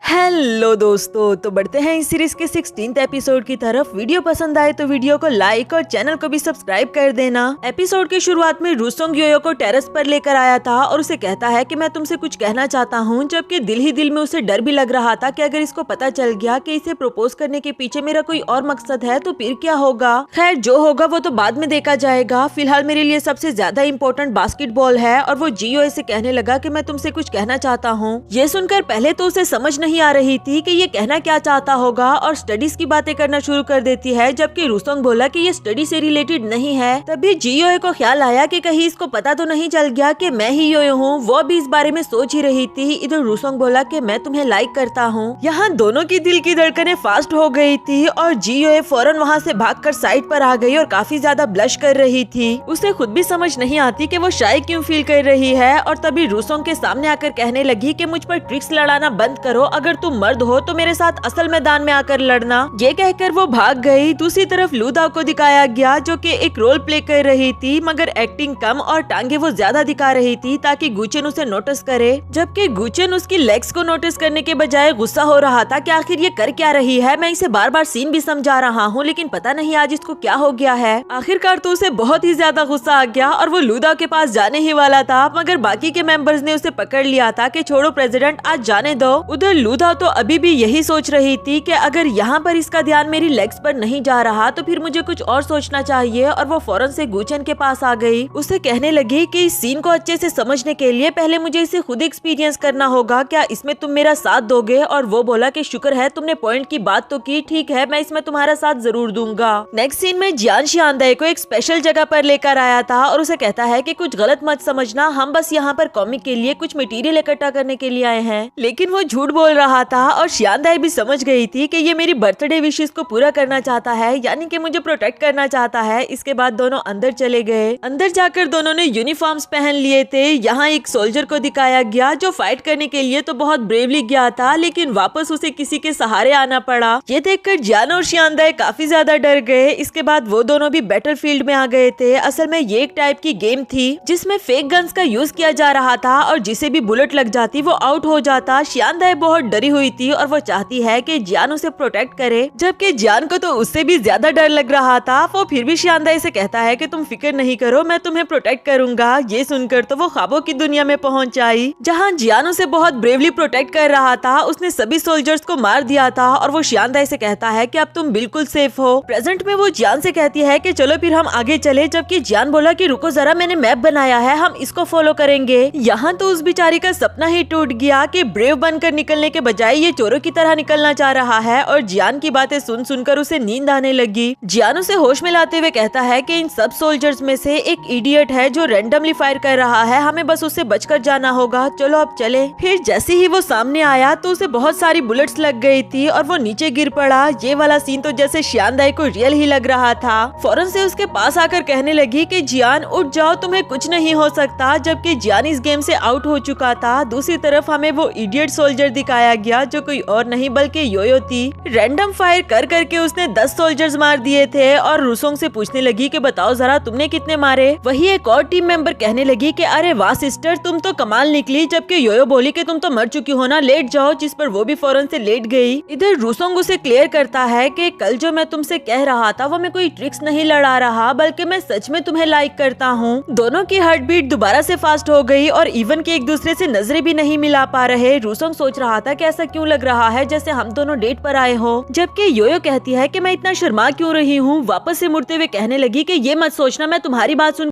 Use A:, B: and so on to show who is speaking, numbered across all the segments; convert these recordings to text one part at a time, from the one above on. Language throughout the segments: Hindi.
A: हेलो दोस्तों, तो बढ़ते हैं इस सीरीज के 16th एपिसोड की तरफ। वीडियो पसंद आए तो वीडियो को लाइक और चैनल को भी सब्सक्राइब कर देना। एपिसोड की शुरुआत में रूसोंग योयो को टेरेस पर लेकर आया था और उसे कहता है कि मैं तुमसे कुछ कहना चाहता हूँ, जबकि दिल ही दिल में उसे डर भी लग रहा था कि अगर इसको पता चल गया कि इसे प्रपोज करने के पीछे मेरा कोई और मकसद है तो फिर क्या होगा। खैर, जो होगा वो तो बाद में देखा जाएगा। फिलहाल मेरे लिए सबसे ज्यादा इम्पोर्टेंट बास्केटबॉल है। और वो जियो से कहने लगा कि मैं तुमसे कुछ कहना चाहता हूँ। ये सुनकर पहले तो उसे समझ नहीं आ रही थी कि ये कहना क्या चाहता होगा और स्टडीज की बातें करना शुरू कर देती है, जबकि रूसोंग बोला कि ये स्टडी से रिलेटेड नहीं है। तभी जियो को ख्याल आया कि कहीं इसको पता तो नहीं चल गया कि मैं ही योयो हूँ। वो भी इस बारे में सोच ही रही थी। इधर रूसोंग बोला कि मैं तुम्हें लाइक करता हूँ। यहाँ दोनों की दिल की धड़कनें फास्ट हो गई थी और जियो फौरन वहाँ से भागकर साइड पर आ गई और काफी ज्यादा ब्लश कर रही थी। उसे खुद भी समझ नहीं आती कि वो शाय क्यों फील कर रही है। और तभी रूसोंग के सामने आकर कहने लगी कि मुझ पर ट्रिक्स लड़ाना बंद करो, अगर तुम मर्द हो तो मेरे साथ असल मैदान में आकर लड़ना। ये कहकर वो भाग गई। दूसरी तरफ लूदाओ को दिखाया गया, जो कि एक रोल प्ले कर रही थी, मगर एक्टिंग कम और टांगे वो ज्यादा दिखा रही थी ताकि गुचेन उसे नोटिस करे। जबकि गुचेन उसकी लेग्स को नोटिस करने के बजाय गुस्सा हो रहा था कि आखिर ये कर क्या रही है। मैं इसे बार बार सीन भी समझा रहा हूँ, लेकिन पता नहीं आज इसको क्या हो गया है। आखिरकार तो उसे बहुत ही ज्यादा गुस्सा आ गया और वो लूदाओ के पास जाने ही वाला था, मगर बाकी के मेंबर्स ने उसे पकड़ लिया था कि छोड़ो प्रेसिडेंट, आज जाने दो। उधर लूदाओ तो अभी भी यही सोच रही थी कि अगर यहाँ पर इसका ध्यान मेरी लेग्स पर नहीं जा रहा तो फिर मुझे कुछ और सोचना चाहिए। और वो फौरन से गुचेन के पास आ गई। उसे कहने लगी कि इस सीन को अच्छे से समझने के लिए पहले मुझे इसे खुद एक्सपीरियंस करना होगा, क्या इसमें तुम मेरा साथ दोगे। और वो बोला कि शुक्र है तुमने पॉइंट की बात तो की, ठीक है मैं इसमें तुम्हारा साथ जरूर दूंगा। नेक्स्ट सीन में जियान शियांदाई को एक स्पेशल जगह पर लेकर आया था और उसे कहता है कि कुछ गलत मत समझना, हम बस यहाँ पर कॉमिक के लिए कुछ मटेरियल इकट्ठा करने के लिए आए हैं। लेकिन वो झूठ बोल रहा था और शियांदाई भी समझ गई थी कि ये मेरी बर्थडे विशेस को पूरा करना चाहता है, यानी कि मुझे प्रोटेक्ट करना चाहता है। इसके बाद दोनों अंदर चले गए। अंदर जाकर दोनों ने यूनिफॉर्म्स पहन लिए थे। यहाँ एक सोल्जर को दिखाया गया जो फाइट करने के लिए तो बहुत ब्रेवली गया था, लेकिन वापस उसे किसी के सहारे आना पड़ा। ये देखकर जियान और शियांदाई काफी ज्यादा डर गए। इसके बाद वो दोनों भी बैटलफील्ड में आ गए थे। असल में ये एक टाइप की गेम थी जिसमें फेक गन्स का यूज किया जा रहा था और जिसे भी बुलेट लग जाती वो आउट हो जाता। शियांदाई बहुत डरी हुई थी और वो चाहती है कि जियान उसे प्रोटेक्ट करे, जबकि जियान को तो उससे भी ज्यादा डर लग रहा था। वो फिर भी शियांदाई से कहता है कि तुम फिक्र नहीं करो, मैं तुम्हें प्रोटेक्ट करूंगा। ये सुनकर तो वो ख्वाबों की दुनिया में पहुंच आई, जहां जियान उसे बहुत ब्रेवली प्रोटेक्ट कर रहा था। उसने सभी सोल्जर्स को मार दिया था और वो शियांदाई से कहता है कि अब तुम बिल्कुल सेफ हो। प्रेजेंट में वो जियान से कहती है कि चलो फिर हम आगे चले, जबकि जियान बोला कि रुको जरा, मैंने मैप बनाया है, हम इसको फॉलो करेंगे। यहाँ तो उस बेचारी का सपना ही टूट गया कि ब्रेव बनकर निकलने के बजाय ये चोरों की तरह निकलना चाह रहा है। और जियान की बातें सुन सुनकर उसे नींद आने लगी। जियान उसे होश में लाते हुए कहता है कि इन सब सोल्जर्स में से एक इडियट है जो रैंडमली फायर कर रहा है, हमें बस उससे बचकर जाना होगा, चलो अब चले। फिर जैसे ही वो सामने आया तो उसे बहुत सारी बुलेट्स लग गई थी और वो नीचे गिर पड़ा। ये वाला सीन तो जैसे शियांदाई को रियल ही लग रहा था। फौरन से उसके पास आकर कहने लगी कि जियान उठ जाओ, तुम्हें कुछ नहीं हो सकता, जबकि जियान इस गेम से आउट हो चुका था। दूसरी तरफ हमें वो इडियट सोल्जर दिखाया गया जो कोई और नहीं बल्कि योयो थी। रैंडम फायर कर करके उसने 10 सोल्जर्स मार दिए थे और रूसोंग से पूछने लगी कि बताओ जरा तुमने कितने मारे। वही एक और टीम मेंबर कहने लगी कि अरे वाह सिस्टर, तुम तो कमाल निकली, जबकि योयो बोली कि तुम तो मर चुकी हो ना, लेट जाओ, जिस पर वो भी फौरन से लेट गई। इधर रूसोंग उसे क्लियर करता है कि कल जो मैं तुमसे कह रहा था वो मैं कोई ट्रिक्स नहीं लड़ा रहा, बल्कि मैं सच में तुम्हें लाइक करता हूँ। दोनों की हार्ट बीट दोबारा से फास्ट हो गई और इवन के एक दूसरे से नजरें भी नहीं मिला पा रहे। रूसोंग सोच रहा था कि ऐसा क्यों लग रहा है जैसे हम दोनों डेट पर आए हो, जबकि योयो कहती है कि मैं इतना शर्मा क्यों रही हूँ। वापस से मुड़ते हुए कहने लगी कि ये मत सोचना, मैं तुम्हारी बात सुन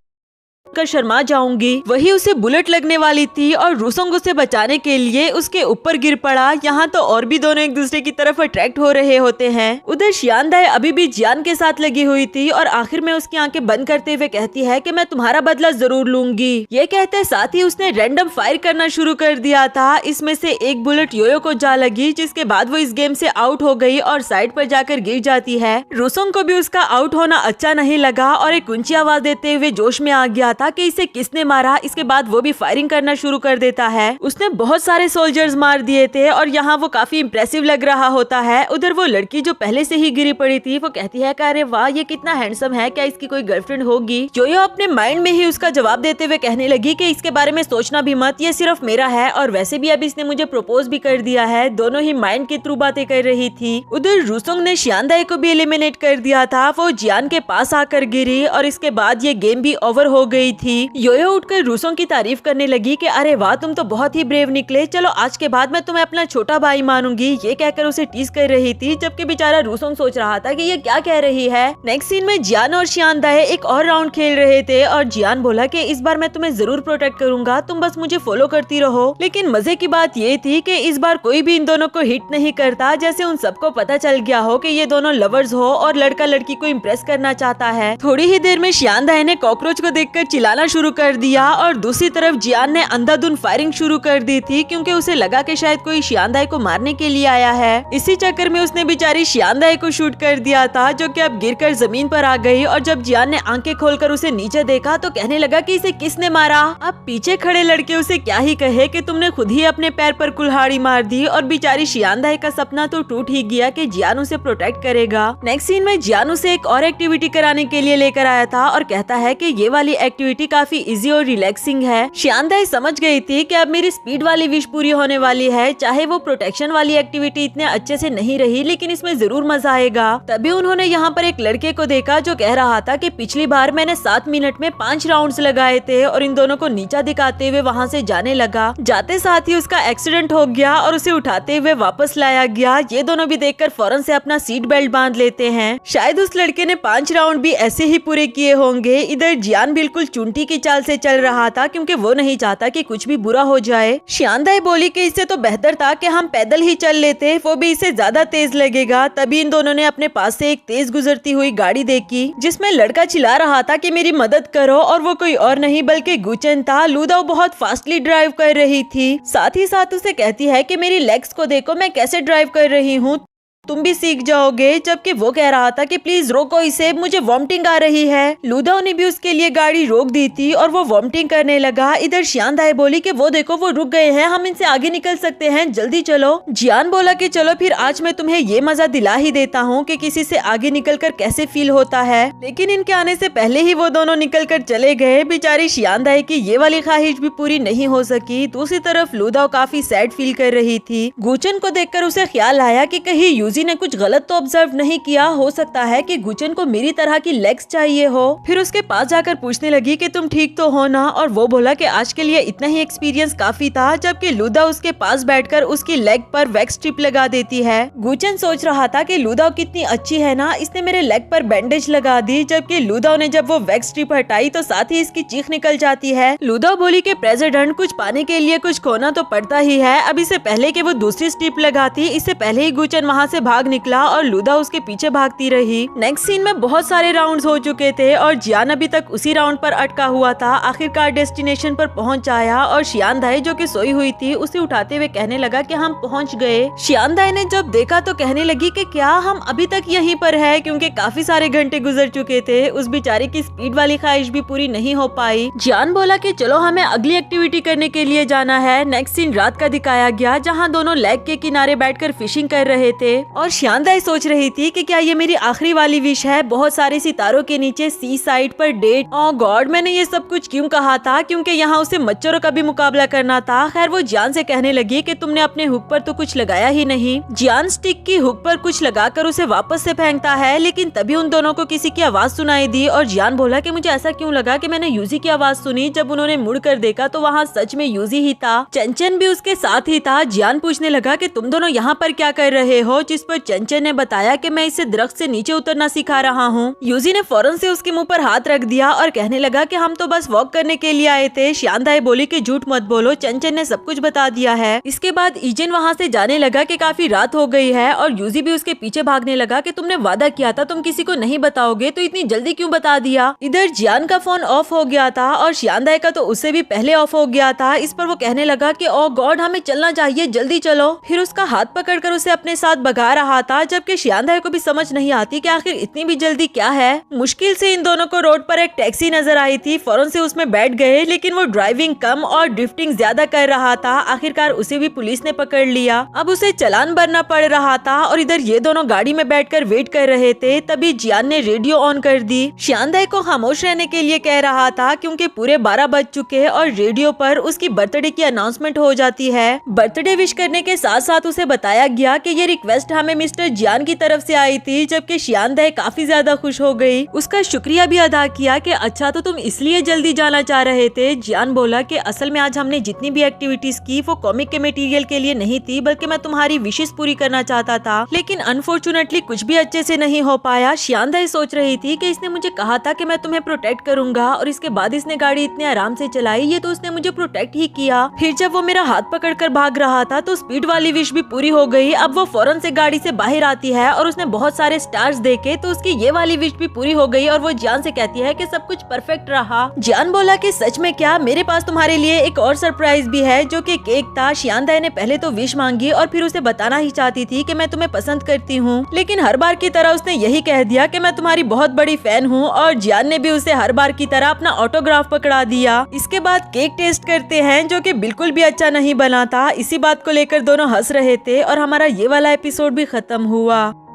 A: कर शर्मा जाऊंगी। वही उसे बुलेट लगने वाली थी और रूसोंग उसे बचाने के लिए उसके ऊपर गिर पड़ा। यहाँ तो और भी दोनों एक दूसरे की तरफ अट्रैक्ट हो रहे होते हैं। उधर शियांदाई अभी भी जियान के साथ लगी हुई थी और आखिर में उसकी आंखें बंद करते हुए कहती है कि मैं तुम्हारा बदला जरूर लूंगी। ये कहते साथ ही उसने रैंडम फायर करना शुरू कर दिया था। इसमें से एक बुलेट योयो को जा लगी, जिसके बाद वो इस गेम से आउट हो गई और साइड पर जाकर गिर जाती है। रूसोंग को भी उसका आउट होना अच्छा नहीं लगा और एक ऊंची आवाज देते हुए जोश में आ गया था था कि इसे किसने मारा। इसके बाद वो भी फायरिंग करना शुरू कर देता है। उसने बहुत सारे सोल्जर्स मार दिए थे और यहाँ वो काफी इम्प्रेसिव लग रहा होता है। उधर वो लड़की जो पहले से ही गिरी पड़ी थी वो कहती है कि अरे वाह ये कितना हैंडसम है, क्या इसकी कोई गर्लफ्रेंड होगी। योयो अपने माइंड में ही उसका जवाब देते हुए कहने लगी कि इसके बारे में सोचना भी मत, ये सिर्फ मेरा है और वैसे भी अभी इसने मुझे प्रपोज भी कर दिया है। दोनों ही माइंड के थ्रू बातें कर रही थी। उधर रूसोंग ने शियांदाई को भी एलिमिनेट कर दिया था। वो जियान के पास आकर गिरी और इसके बाद ये गेम भी ओवर हो गई थी। योयो उठकर रूसोंग की तारीफ करने लगी कि अरे वाह तुम तो बहुत ही ब्रेव निकले, चलो आज के बाद मैं तुम्हें अपना छोटा भाई मानूंगी। ये कहकर उसे टीज कर रही थी, जबकि बेचारा रूसोंग सोच रहा था कि ये क्या कह रही है। नेक्स्ट सीन में जियान और शियांदाई एक और राउंड खेल रहे थे और जियान बोला कि इस बार मैं तुम्हें जरूर प्रोटेक्ट करूंगा, तुम बस मुझे फॉलो करती रहो। लेकिन मजे की बात ये थी कि इस बार कोई भी इन दोनों को हिट नहीं करता, जैसे उन सबको पता चल गया हो कि ये दोनों लवर्स हो और लड़का लड़की को इम्प्रेस करना चाहता है। थोड़ी ही देर में शियांदाई ने कॉकरोच को देखकर चिल्लाना शुरू कर दिया और दूसरी तरफ जियान ने अंधाधुंध फायरिंग शुरू कर दी थी, क्योंकि उसे लगा कि शायद कोई शियांदाई को मारने के लिए आया है। इसी चक्कर में उसने बेचारी शियांदाई को शूट कर दिया था, जो कि अब गिरकर जमीन पर आ गई। और जब जियान ने आंखें खोलकर उसे नीचे देखा तो कहने लगा कि इसे किसने मारा। अब पीछे खड़े लड़के उसे क्या ही कहे कि तुमने खुद ही अपने पैर पर कुल्हाड़ी मार दी। और बेचारी शियांदाई का सपना तो टूट ही गया कि जियान उसे प्रोटेक्ट करेगा। नेक्स्ट सीन में जियान उसे एक और एक्टिविटी कराने के लिए लेकर आया था और कहता है कि ये वाली एक्टिविटी काफी इजी और रिलैक्सिंग है। शियांदाई समझ गई थी कि अब मेरी स्पीड वाली विश पूरी होने वाली है। चाहे वो प्रोटेक्शन वाली एक्टिविटी इतने अच्छे से नहीं रही, लेकिन इसमें जरूर मजा आएगा। तभी उन्होंने यहाँ पर एक लड़के को देखा जो कह रहा था कि पिछली बार मैंने 7 मिनट में 5 राउंड्स लगाए थे और इन दोनों को नीचा दिखाते हुए वहाँ से जाने लगा। जाते साथ ही उसका एक्सीडेंट हो गया और उसे उठाते हुए वापस लाया गया। ये दोनों भी देखकर फौरन से अपना सीट बेल्ट बांध लेते हैं। शायद उस लड़के ने 5 राउंड भी ऐसे ही पूरे किए होंगे। इधर जियान बिल्कुल चुंटी की चाल से चल रहा था, क्योंकि वो नहीं चाहता कि कुछ भी बुरा हो जाए। शियांदाई बोली कि इससे तो बेहतर था कि हम पैदल ही चल लेते, वो भी इससे ज्यादा तेज लगेगा। तभी इन दोनों ने अपने पास से एक तेज गुजरती हुई गाड़ी देखी, जिसमें लड़का चिल्ला रहा था कि मेरी मदद करो, और वो कोई और नहीं बल्कि गुचन था। लुदाओ बहुत फास्टली ड्राइव कर रही थी, साथ ही साथ उसे कहती है कि मेरी लेग्स को देखो, मैं कैसे ड्राइव कर रही हूँ, तुम भी सीख जाओगे। जबकि वो कह रहा था कि प्लीज रोको इसे, मुझे वॉमिटिंग आ रही है। लुदाओ ने भी उसके लिए गाड़ी रोक दी थी और वो वॉमिटिंग करने लगा। इधर शियांदाई बोली कि वो देखो वो रुक गए हैं, हम इनसे आगे निकल सकते हैं, जल्दी चलो। जियान बोला कि चलो फिर आज मैं तुम्हें ये मजा दिला ही देता हूँ कि किसी से आगे निकलकर कैसे फील होता है। लेकिन इनके आने से पहले ही वो दोनों निकल कर चले गए। बेचारी शियांदाई की ये वाली ख्वाहिश भी पूरी नहीं हो सकी। दूसरी तरफ लुदाओ काफी सैड फील कर रही थी। गुचन को देखकर उसे ख्याल आया कि कहीं यूजी ने कुछ गलत तो ऑब्जर्व नहीं किया, हो सकता है कि गुचन को मेरी तरह की लेग्स चाहिए हो। फिर उसके पास जाकर पूछने लगी कि तुम ठीक तो हो ना, और वो बोला कि आज के लिए इतना ही एक्सपीरियंस काफी था। जबकि लुदाओ उसके पास बैठकर उसकी लेग पर वैक्स स्ट्रिप लगा देती है। गुचन सोच रहा था कि लुदाओ कितनी अच्छी है ना, इसने मेरे लेग पर बैंडेज लगा दी। जबकि लुदाओ ने जब वो वैक्स स्ट्रिप हटाई तो साथ ही इसकी चीख निकल जाती है। लुदाओ बोली कि प्रेसिडेंट, कुछ पाने के लिए कुछ खोना तो पड़ता ही है। अब इससे पहले कि वो दूसरी स्ट्रिप लगाती, इससे पहले ही गुचन वहाँ से भाग निकला और लुदाओ उसके पीछे भागती रही। नेक्स्ट सीन में बहुत सारे राउंड्स हो चुके थे और जियान अभी तक उसी राउंड पर अटका हुआ था। आखिरकार डेस्टिनेशन पर पहुंच आया और शियांदाई जो कि सोई हुई थी उसे उठाते हुए कहने लगा कि हम पहुंच गए। शियांदाई ने जब देखा तो कहने लगी कि क्या हम अभी तक यहीं पर है, क्योंकि काफी सारे घंटे गुजर चुके थे। उस बेचारे की स्पीड वाली ख्वाहिश भी पूरी नहीं हो पाई। जियान बोला कि चलो हमें अगली एक्टिविटी करने के लिए जाना है। नेक्स्ट सीन रात का दिखाया गया, जहाँ दोनों लेक के किनारे बैठकर फिशिंग कर रहे थे और शियांदाई सोच रही थी कि क्या ये मेरी आखिरी वाली विश है, बहुत सारे सितारों के नीचे सी साइड पर डेट। ओह गॉड, मैंने ये सब कुछ क्यों कहा था, क्योंकि यहाँ उसे मच्छरों का भी मुकाबला करना था। खैर वो जियान से कहने लगी कि तुमने अपने हुक पर तो कुछ लगाया ही नहीं। जियान स्टिक की हुक पर कुछ लगाकर उसे वापस से फेंकता है, लेकिन तभी उन दोनों को किसी की आवाज सुनाई दी और जियान बोला कि मुझे ऐसा क्यों लगा कि मैंने यूजी की आवाज सुनी। जब उन्होंने मुड़ कर देखा तो वहाँ सच में यूजी ही था। चंचन भी उसके साथ ही था। जियान पूछने लगा कि तुम दोनों यहाँ पर क्या कर रहे हो, जिस पर चंचन ने बताया कि मैं इसे दरख्त से नीचे उतरना सिखा रहा हूँ। यूजी ने फौरन से उसके मुंह पर हाथ रख दिया और कहने लगा कि हम तो बस वॉक करने के लिए आए थे। शियांदाई बोली कि झूठ मत बोलो, चंचन ने सब कुछ बता दिया है। इसके बाद ईजन वहाँ से जाने लगा कि काफी रात हो गई है और यूजी भी उसके पीछे भागने लगा कि तुमने वादा किया था तुम किसी को नहीं बताओगे, तो इतनी जल्दी क्यों बता दिया। इधर जियान का फोन ऑफ हो गया था और शियांदाई का तो उससे भी पहले ऑफ हो गया था। इस पर वो कहने लगा कि ओ गॉड, हमें चलना चाहिए, जल्दी चलो। फिर उसका हाथ पकड़कर उसे अपने साथ भगा रहा था, जबकि शियांदाई को भी समझ नहीं आती कि आखिर इतनी भी जल्दी क्या है। मुश्किल से इन दोनों को रोड पर एक टैक्सी नजर आई थी, फौरन से उसमें बैठ गए, लेकिन वो ड्राइविंग कम और ड्रिफ्टिंग ज्यादा कर रहा था। आखिरकार उसे भी पुलिस ने पकड़ लिया। अब उसे चालान भरना पड़ रहा था और इधर ये दोनों गाड़ी में बैठकर वेट कर रहे थे। तभी जियान ने रेडियो ऑन कर दी। शियांदाई को खामोश रहने के लिए कह रहा था क्योंकि पूरे 12 बज चुके और रेडियो पर उसकी बर्थडे की अनाउंसमेंट हो जाती है। बर्थडे विश करने के साथ साथ उसे बताया गया कि ये रिक्वेस्ट हमें मिस्टर जियान की तरफ से आई थी, जबकि शियांदाई काफी ज्यादा खुश हो गई। उसका शुक्रिया भी अदा किया कि अच्छा तो तुम इसलिए जल्दी जाना चाह रहे थे। जियान बोला कि असल में आज हमने जितनी भी एक्टिविटीज की वो कॉमिक के मटेरियल के लिए नहीं थी, बल्कि मैं तुम्हारी विशेष पूरी करना चाहता था, लेकिन अनफॉर्चुनेटली कुछ भी अच्छे से नहीं हो पाया। शियांदाई सोच रही थी कि इसने मुझे कहा था कि मैं तुम्हें प्रोटेक्ट करूंगा और इसके बाद इसने गाड़ी इतने आराम से चलाई, ये तो उसने मुझे प्रोटेक्ट ही किया। फिर जब वो मेरा हाथ पकड़कर भाग रहा था तो स्पीड वाली विश भी पूरी हो गई। अब वो फौरन से गाड़ी से बाहर आती है और उसने बहुत सारे स्टार्स देखे तो उसकी ये वाली विश भी पूरी हो गई और वो जियान से कहती है कि सब कुछ परफेक्ट रहा। जियान बोला कि सच में क्या, मेरे पास तुम्हारे लिए एक और सरप्राइज भी है जो कि केक था। शियांदाई ने पहले तो विश मांगी और फिर उसे बताना ही चाहती थी कि मैं तुम्हें पसंद करती हूँ, लेकिन हर बार की तरह उसने यही कह दिया कि मैं तुम्हारी बहुत बड़ी फैन हूँ और जियान ने भी उसे हर बार की तरह अपना ऑटोग्राफ पकड़ा दिया। इसके बाद केक टेस्ट करते हैं जो कि बिल्कुल भी अच्छा नहीं बना था। इसी बात को लेकर दोनों हंस रहे थे और हमारा ये वाला एपिसोड भी खत्म हुआ।